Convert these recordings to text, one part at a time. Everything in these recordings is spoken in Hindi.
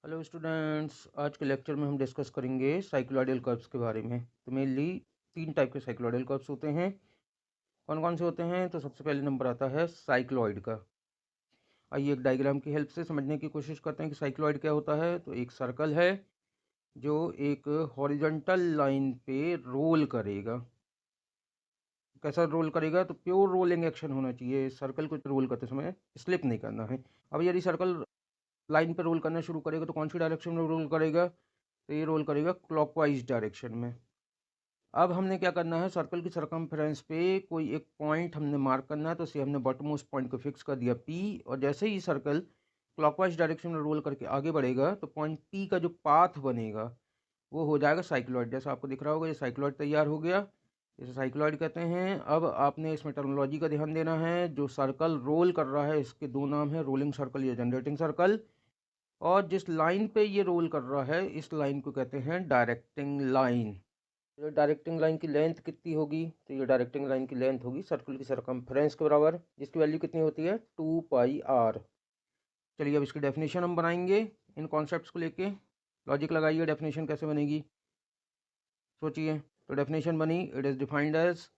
हेलो स्टूडेंट्स, आज के लेक्चर में हम डिस्कस करेंगे साइक्लॉइडल कर्व्स के बारे में। तो मेनली 3 टाइप के साइक्लॉइडल कर्व्स होते हैं। कौन कौन से होते हैं? तो सबसे पहले नंबर आता है साइक्लॉइड का। आइए एक डायग्राम की हेल्प से समझने की कोशिश करते हैं कि साइक्लॉइड क्या होता है। तो एक सर्कल है जो एक हॉरिजॉन्टल लाइन पे रोल करेगा। कैसा रोल करेगा? तो प्योर रोलिंग एक्शन होना चाहिए। सर्कल को रोल करते समय स्लिप नहीं करना है। अब यदि सर्कल लाइन पे रोल करना शुरू करेगा तो कौन सी डायरेक्शन में रोल करेगा? तो ये रोल करेगा क्लॉकवाइज डायरेक्शन में। अब हमने क्या करना है, सर्कल की सरकमफ्रेंस पे कोई एक पॉइंट हमने मार्क करना है। तो इसे हमने बॉटम मोस्ट पॉइंट को फिक्स कर दिया P, और जैसे ही सर्कल क्लॉकवाइज डायरेक्शन में रोल करके आगे बढ़ेगा तो पॉइंट P का जो पाथ बनेगा वो हो जाएगा साइक्लॉइड। जैसा आपको दिख रहा होगा ये साइक्लॉइड तैयार हो गया, इसे साइक्लॉइड कहते हैं। अब आपने इसमें टर्मिनोलॉजी का ध्यान देना है। जो सर्कल रोल कर रहा है इसके दो नाम है, रोलिंग सर्कल या जनरेटिंग सर्कल। और जिस लाइन पे ये रोल कर रहा है इस लाइन को कहते हैं डायरेक्टिंग लाइन। ये डायरेक्टिंग लाइन की लेंथ कितनी होगी? तो ये डायरेक्टिंग लाइन की लेंथ होगी सर्कल की सरकमफ्रेंस के बराबर, जिसकी वैल्यू कितनी होती है 2πr। चलिए अब इसकी डेफिनेशन हम बनाएंगे इन कॉन्सेप्ट्स को लेके। लॉजिक लगाइए, डेफिनेशन कैसे बनेगी सोचिए। तो डेफिनेशन बनी, it is defined as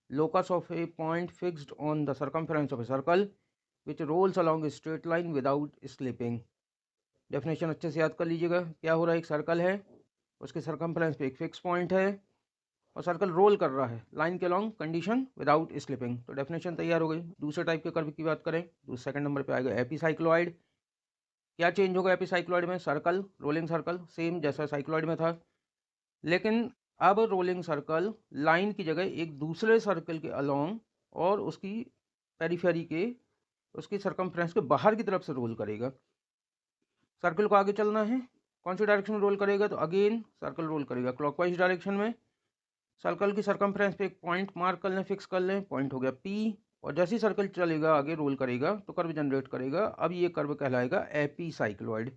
locus of a point fixed on the circumference of a circle which rolls along a straight line without slipping। Definition अच्छे से याद कर लीजिएगा। क्या हो रहा है, एक सर्कल है, उसके सरकमफ्रेंस पे एक फिक्स पॉइंट है और सर्कल रोल कर रहा है लाइन के लॉन्ग, कंडीशन विदाउट स्लिपिंग। तो डेफिनेशन तैयार हो गई। दूसरे टाइप के कर्व की बात करें तो सेकंड नंबर पे आएगा एपीसाइक्लॉइड। क्या चेंज होगा एपीसाइक्लॉइड में? सर्कल, रोलिंग सर्कल सेम जैसा साइक्लॉइड में था, लेकिन अब रोलिंग सर्कल लाइन की जगह एक दूसरे सर्कल के अलोंग और उसकी पेरीफेरी के, उसकी सरकमफ्रेंस के बाहर की तरफ से रोल करेगा। सर्कल को आगे चलना है, कौन सी डायरेक्शन में रोल करेगा? तो अगेन सर्कल रोल करेगा क्लॉकवाइज डायरेक्शन में। सर्कल की सरकमफ्रेंस पे एक पॉइंट मार्क कर लें, फिक्स कर लें, पॉइंट हो गया P। और जैसे ही सर्कल चलेगा आगे रोल करेगा तो कर्व जनरेट करेगा। अब ये कर्व कहलाएगा एपीसाइक्लॉइड।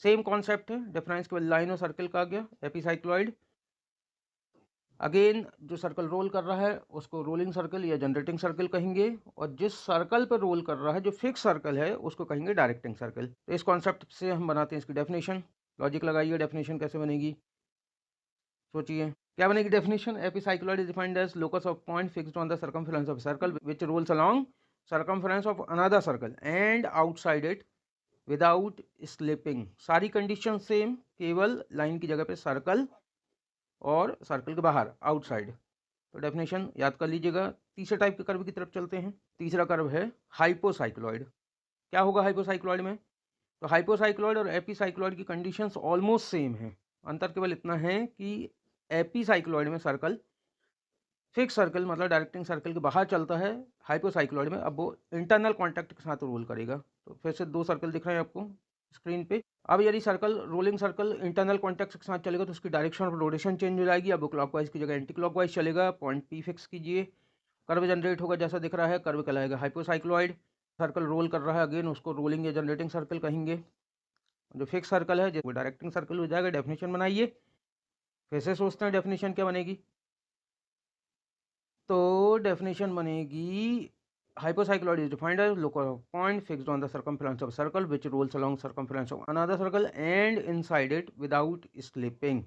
सेम कॉन्सेप्ट है, डिफरेंस केवल लाइन और सर्कल का आ गया। एपीसाइक्लॉइड अगेन जो सर्कल रोल कर रहा है उसको रोलिंग सर्कल या जनरेटिंग सर्कल कहेंगे, और जिस सर्कल पर रोल कर रहा है जो फिक्स सर्कल है उसको कहेंगे डायरेक्टिंग सर्कल। तो इस कॉन्सेप्ट से हम बनाते हैं इसकी डेफिनेशन। लॉजिक लगाइए, डेफिनेशन कैसे बनेगी सोचिए। क्या बनेगी definition? Epicycloid is defined as locus of point fixed on the circumference of circle which rolls along circumference of another circle and outside it without slipping. सारी कंडीशन सेम, केवल लाइन की जगह पे सर्कल और सर्कल के बाहर आउटसाइड। तो डेफिनेशन याद कर लीजिएगा। तीसरे टाइप के कर्व की तरफ चलते हैं। तीसरा कर्व है हाइपोसाइक्लॉइड। क्या होगा हाइपोसाइक्लॉइड में? तो हाइपोसाइक्लॉइड और एपीसाइक्लॉइड की कंडीशंस ऑलमोस्ट सेम है। अंतर केवल इतना है कि एपीसाइक्लॉइड में सर्कल फिक्स सर्कल मतलब डायरेक्टिंग सर्कल के बाहर चलता है। हाइपोसाइक्लॉइड में अब वो इंटरनल कॉन्टैक्ट के साथ रोल करेगा। तो फिर से 2 सर्कल दिख रहे हैं आपको स्क्रीन पे। अब यदि circle, rolling circle internal contact के साथ चलेगा तो उसकी डायरेक्शन ऑफ रोटेशन चेंज हो जाएगी। अब वो क्लॉकवाइज की जगह एंटी क्लॉकवाइज चलेगा। पॉइंट P फिक्स कीजिए, कर्व जनरेट होगा जैसा दिख रहा है, कर्व कहलाएगा हाइपोसाइक्लॉइड। सर्कल रोल कर रहा है, अगेन उसको रोलिंग या जनरेटिंग सर्कल कहेंगे। जो फिक्स सर्कल है वो डायरेक्टिंग सर्कल हो जाएगा। डेफिनेशन बनाइए, फिर से सोचते हैं डेफिनेशन क्या बनेगी। तो डेफिनेशन बनेगी, hypocycloid is defined as local point fixed on the circumference of a circle which rolls along circumference of another circle and inside it without slipping।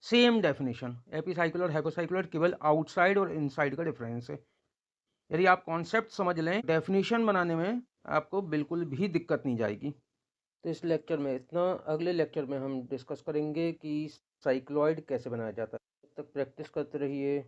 Same definition, epicycloid hypocycloid केवल आउटसाइड और इनसाइड का डिफरेंस है। यदि आप कॉन्सेप्ट समझ लें, डेफिनेशन बनाने में आपको बिल्कुल भी दिक्कत नहीं जाएगी। तो इस लेक्चर में इतना। अगले लेक्चर में हम डिस्कस करेंगे कि साइक्लॉइड कैसे बनाया जाता है। तब तक प्रैक्टिस करते रहिए।